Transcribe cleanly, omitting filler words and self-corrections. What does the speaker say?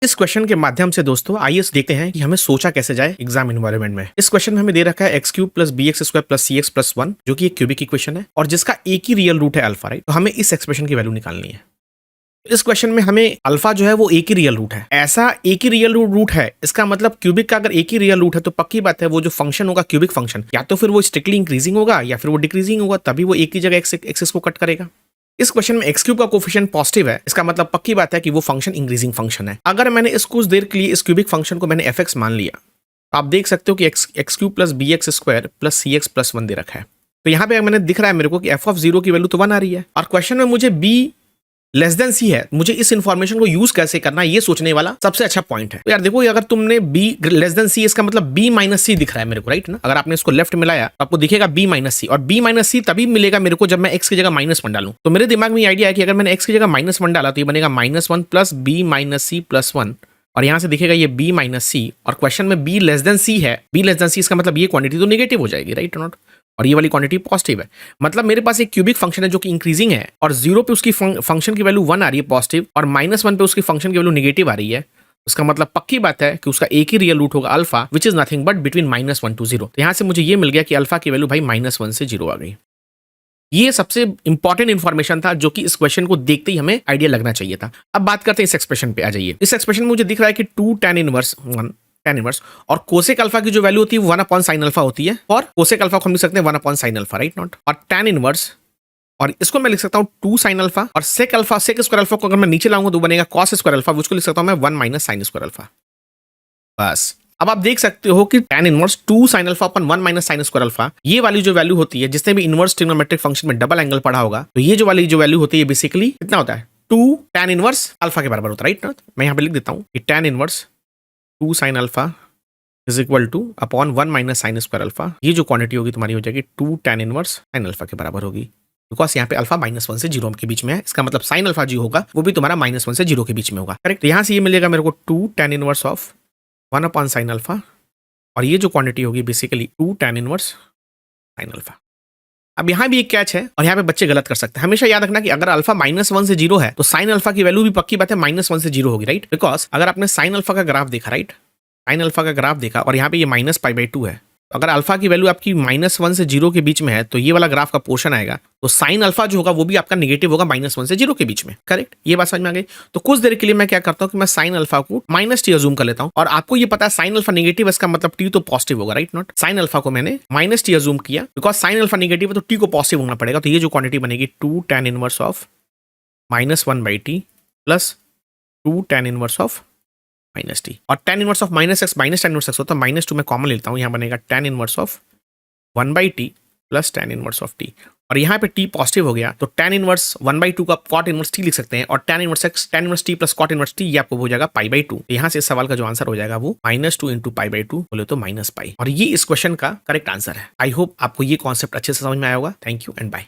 इस क्वेश्चन के माध्यम से दोस्तों आइए देखते हैं कि हमें सोचा कैसे जाए एग्जाम एनवायरनमेंट में। इस क्वेश्चन में हमें दे रखा है x cube plus b x square plus c x plus 1 जो कि एक क्यूबिक इक्वेशन है और जिसका एक ही रियल रूट है अल्फा, राइट। तो हमें इस एक्सप्रेशन की वैल्यू निकालनी है। इस क्वेश्चन में हमें अल्फा जो है वो एक ही रियल रूट है। ऐसा एक ही रियल रूट है, इसका मतलब क्यूबिक का अगर एक ही रियल रूट है तो पक्की बात है वो जो फंक्शन होगा क्यूबिक फंक्शन, या तो फिर वो स्ट्रिक्टली इंक्रीजिंग होगा या फिर वो डिक्रीजिंग होगा, तभी वो एक ही जगह एक्सिस को कट करेगा। इस क्वेश्चन में एक्स क्यूब का कोफिशिएंट पॉजिटिव है, इसका मतलब पक्की बात है कि वो फंक्शन इंक्रीजिंग फंक्शन है। अगर मैंने इस कुछ देर के लिए इस क्यूबिक फंक्शन को मैंने एफ मान लिया, आप देख सकते हो कि x cube plus b x square plus c x plus 1 दे रखा है। तो यहाँ पे मैंने दिख रहा है मेरे को कि एफ ऑफ 0 की वैल्यू तो 1 आ रही है और क्वेश्चन में मुझे बी लेस देन सी है। मुझे इस इंफॉर्मेशन को यूज कैसे करना है ये सोचने वाला सबसे अच्छा पॉइंट है। तो यार देखो, अगर तुमने बी लेस देन सी, इसका मतलब बी माइनस सी दिख रहा है मेरे को, राइट ना। अगर आपने इसको लेफ्ट मिलाया तो आपको दिखेगा बी माइनस सी, और बी माइनस सी तभी मिलेगा मेरे को जब मैं एक्स की जगह -1 डालूं। तो मेरे दिमाग में आइडिया है कि अगर मैंने एक्स की जगह -1 डाला तो ये बनेगा -1 plus B minus C plus 1, और यहां से दिखेगा ये b माइनस सी, और क्वेश्चन में b लेस देन सी है। b लेस देन सी इसका मतलब ये क्वांटिटी तो नेगेटिव हो जाएगी, राइट नॉट, और ये वाली क्वांटिटी पॉजिटिव है। मतलब मेरे पास एक क्यूबिक फंक्शन है जो कि इंक्रीजिंग है और 0 पे उसकी फंक्शन की वैल्यू 1 आ रही है पॉजिटिव, और -1 पे उसकी फंक्शन की वैल्यू नेगेटिव आ रही है। उसका मतलब पक्की बात है कि उसका एक ही रियल रूट होगा alpha, which is nothing but between -1 to 0। तो यहां से मुझे ये मिल गया कि अल्फा की वैल्यू भाई -1 से 0 आ गई। ये सबसे इंपॉर्टेंट इन्फॉर्मेशन था जो कि इस क्वेश्चन को देखते ही हमें आइडिया लगना चाहिए था। अब बात करते हैं इस एक्सप्रेशन पे। आ जाइए, इस एक्सप्रेशन में मुझे दिख रहा है कि 2 tan इनवर्स 1 tan इनवर्स, और कोसेक अल्फा की जो वैल्यू होती है वो 1/sin अल्फा होती है, और कोसेक अल्फा को हम लिख सकते हैं 1/sin अल्फा, राइट नॉट। और tan इनवर्स, और इसको मैं लिख सकता हूं 2 sin अल्फा, और सेक स्क्वायर अल्फा को अगर मैं नीचे लाऊंगा तो बनेगा cos स्क्वायर अल्फा, उसको लिख सकता हूं मैं 1 - sin स्क्वायर अल्फा। बस अब आप देख सकते हो कि tan इनवर्स 2 sin अल्फा अपन 1 - sin स्क्वायर अल्फा, ये वाली जो वैल्यू होती है, जिसने भी इनवर्स ट्रिग्नोमेट्रिक फंक्शन में डबल एंगल पढ़ा होगा, तो ये जो वाली जो वैल्यू होती है बेसिकली कितना होता है, 2 tan इनवर्स अल्फा के बराबर होता है, राइट ना। मैं यहाँ पे लिख देता हूँ कि tan inverse 2 sin alpha is equal two upon 1 - sin square alpha. ये जो क्वांटिटी होगी तुम्हारी हो जाएगी 2 tan इनवर्स sin अल्फा के बराबर होगी, बिकॉज यहाँ पे अल्फा -1 से 0 के बीच में है। इसका मतलब sin अल्फा जो होगा वो भी तुम्हारा -1 से 0 के बीच में होगा, करेक्ट। तो यहाँ से ये मिलेगा मेरे को 2 tan inverse of 1/sin alpha, और ये जो क्वांटिटी होगी basically 2 tan inverse sin alpha. अब यहाँ भी एक कैच है, और यहाँ पे बच्चे गलत कर सकते हैं। हमेशा याद रखना कि अगर अल्फा -1 से 0 है तो sin अल्फा की वैल्यू भी पक्की बात है -1 से 0 होगी, राइट। बिकॉज अगर आपने sin अल्फा का ग्राफ देखा, राइट, sin अल्फा का ग्राफ देखा, और यहाँ पे ये -π/2 है, तो अगर अल्फा की वैल्यू आपकी -1 से 0 के बीच में है तो ये वाला ग्राफ का पोर्शन आएगा, तो sin अल्फा जो होगा वो भी आपका नेगेटिव होगा -1 से 0 के बीच में, करेक्ट। ये बात समझ में आ गई। तो कुछ देर के लिए मैं क्या करता हूँ कि मैं sin अल्फा को -t अज्यूम कर लेता हूँ, और आपको ये पता है sin अल्फा नेगेटिव है, इसका मतलब t तो पॉजिटिव होगा, राइट नॉट। sin अल्फा को मैंने -t अज्यूम किया, बिकॉज sin अल्फा नेगेटिव है तो t को पॉजिटिव होना पड़ेगा। तो ये जो क्वांटिटी बनेगी 2 tan inverse of -1/t plus 2 tan inverse of -t, और tan inverse of -x minus tan inverse x होता है, -2 मैं कॉमन लेता हूँ, यहाँ बनेगा tan inverse of 1/t plus tan inverse of t, और यहाँ पे t पॉजिटिव हो गया तो tan इनवर्स 1/2 का cot इनवर्स t लिख सकते हैं, और tan inverse x tan inverse t plus cot inverse t ये आपको हो जाएगा π/2। यहाँ से इस सवाल का जो आंसर हो जाएगा वो -2 × π/2 बोले तो -π, और ये इस क्वेश्चन का करेक्ट आंसर है। आई होप आपको ये कॉन्सेप्ट अच्छे से समझ में आया होगा। Thank you and bye.